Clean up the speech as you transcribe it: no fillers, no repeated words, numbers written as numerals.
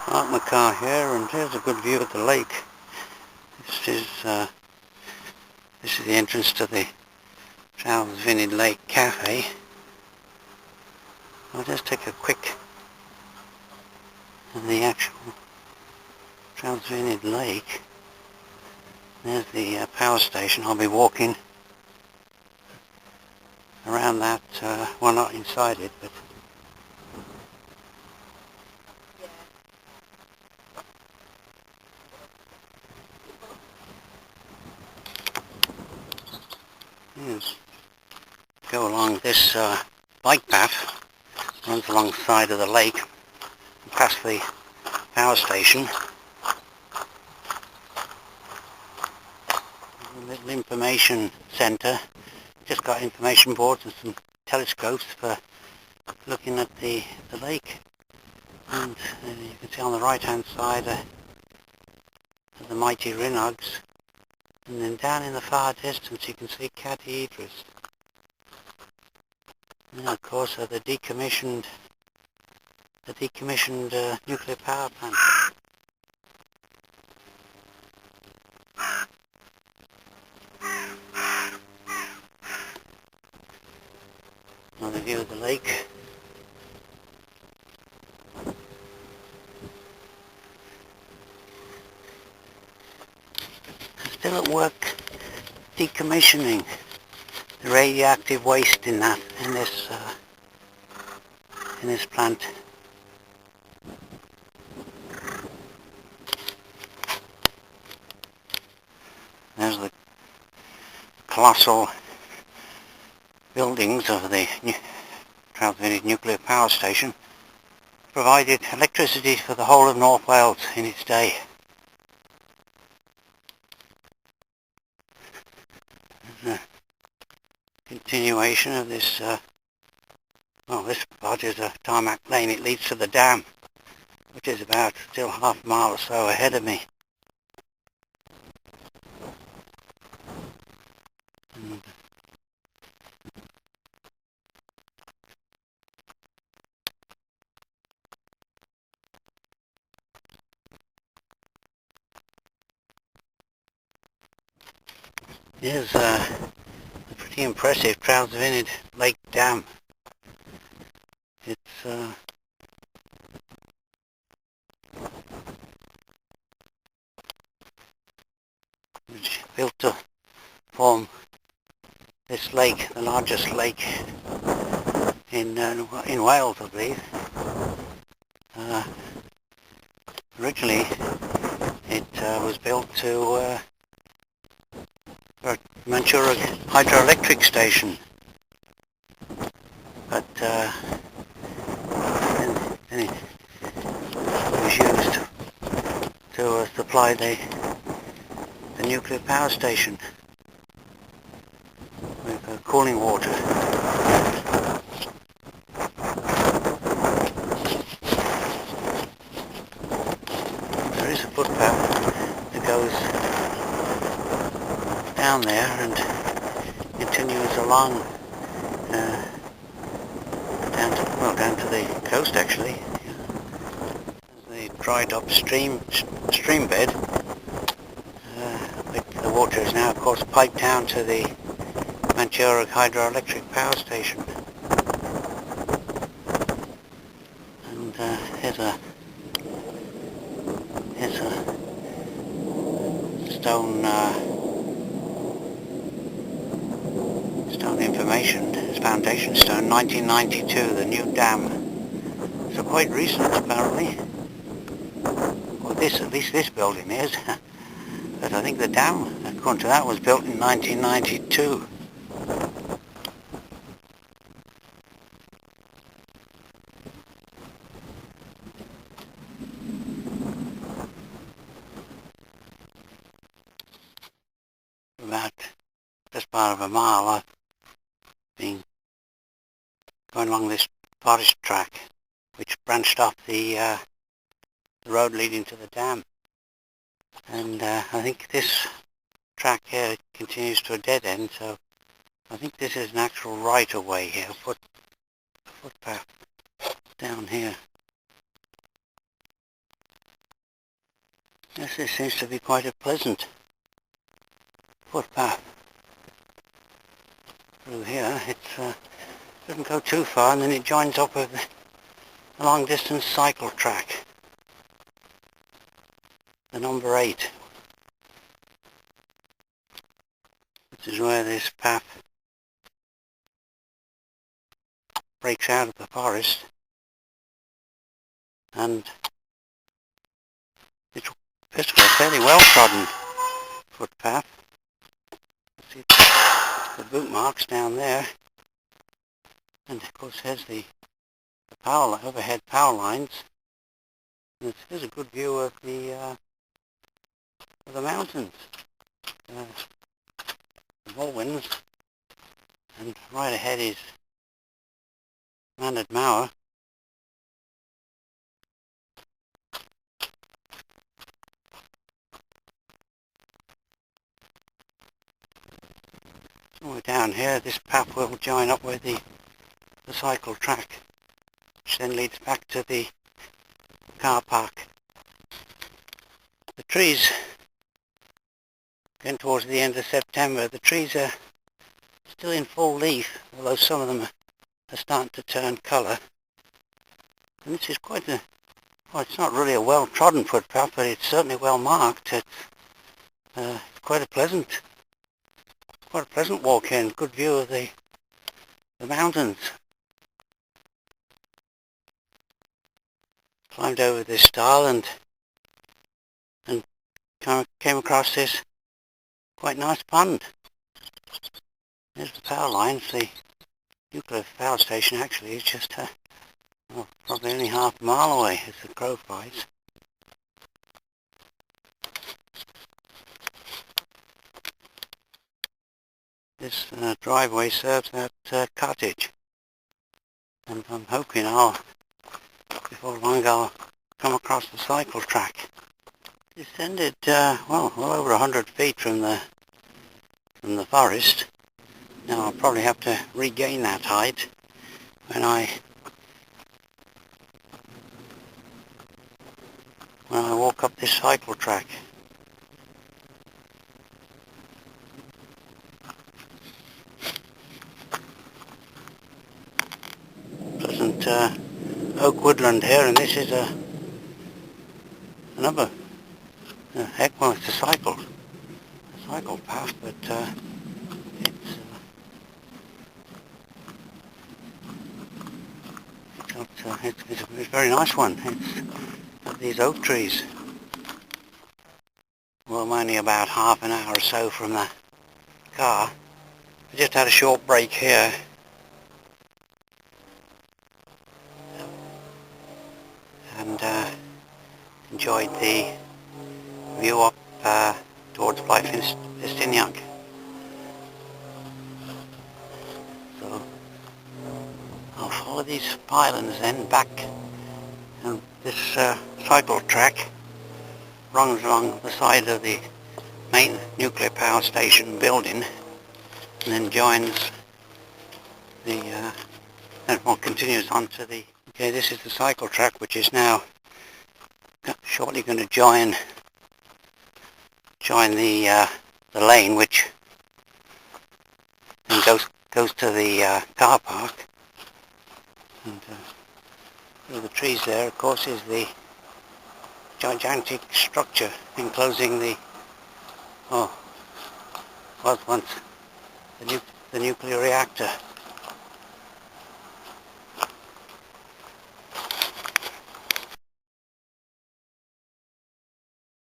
Park my car here, and here's a good view of the lake. This is the entrance to the Trawsfynydd Lake Cafe. I'll just take a quick of the actual Trawsfynydd Lake. There's the power station. I'll be walking around that, well, not inside it, but yes. Go along this bike path, runs along the side of the lake, past the power station. A little information centre. Just got information boards and some telescopes for looking at the lake. And you can see on the right hand side the mighty Rhinogs. And then down in the far distance you can see Cadhydrus. And of course the decommissioned nuclear power plant. Another view of the lake. Still at work decommissioning the radioactive waste in this plant. There's the colossal buildings of the Trawsfynydd nuclear power station. Provided electricity for the whole of North Wales in its day. There's a continuation of this, this part is a tarmac lane. It leads to the dam, which is about still half a mile or so ahead of me. And here's a pretty impressive Trawsfynydd Lake Dam. It's built to form this lake, the largest lake in Wales, I believe. Originally, it was built for a Manchuric hydroelectric station, but then it was used to supply the nuclear power station with cooling water. There is a footpath that goes down there and continues along down to the coast, actually. The dried up stream bed. The water is now, of course, piped down to the Manchuric hydroelectric power station. And here's a stone information. It's foundation stone, 1992, the new dam. So quite recent, apparently. Well, at least this building is. But I think the dam, according to that, was built in 1992. About just part of a mile, I've been going along this forest track, which branched off the road leading to the dam. And I think this track here continues to a dead end, so I think this is an actual right-of-way here, a footpath down here. This seems to be quite a pleasant footpath through here. It doesn't go too far, and then it joins up with a long distance cycle track, the number 8. This is where this path breaks out of the forest, and it's basically a fairly well trodden footpath. See the boot marks down there, and of course there's the overhead power lines. And here's a good view of the mountains, the Mulwins, and right ahead is Manad Mawr. Somewhere down here, this path will join up with the cycle track, which then leads back to the car park. The trees, getting towards the end of September, the trees are still in full leaf, although some of them are starting to turn colour. And this is quite a, well, it's not really a well-trodden footpath, but it's certainly well marked. It's quite a pleasant walk in. Good view of the mountains. Climbed over this stile and came across this quite nice pond. There's the power lines. The nuclear power station actually is just probably only half a mile away as the crow flies. This driveway serves that cottage, and I'm hoping before long I'll come across the cycle track. Descended well over 100 feet from the forest. Now I'll probably have to regain that height when I walk up this cycle track. Pleasant oak woodland here, and this is another well, it's a cycle path, but it's a very nice one. It's got these oak trees. Well, I'm only about half an hour or so from the car. I just had a short break here. And enjoyed the view up towards Trawsfynydd. So I'll follow these pylons then back, and this cycle track runs along the side of the main nuclear power station building, and then joins continues on to the. Okay, this is the cycle track, which is now shortly going to join the lane, which then goes to the car park. And through the trees there, of course, is the gigantic structure enclosing was once the nuclear reactor.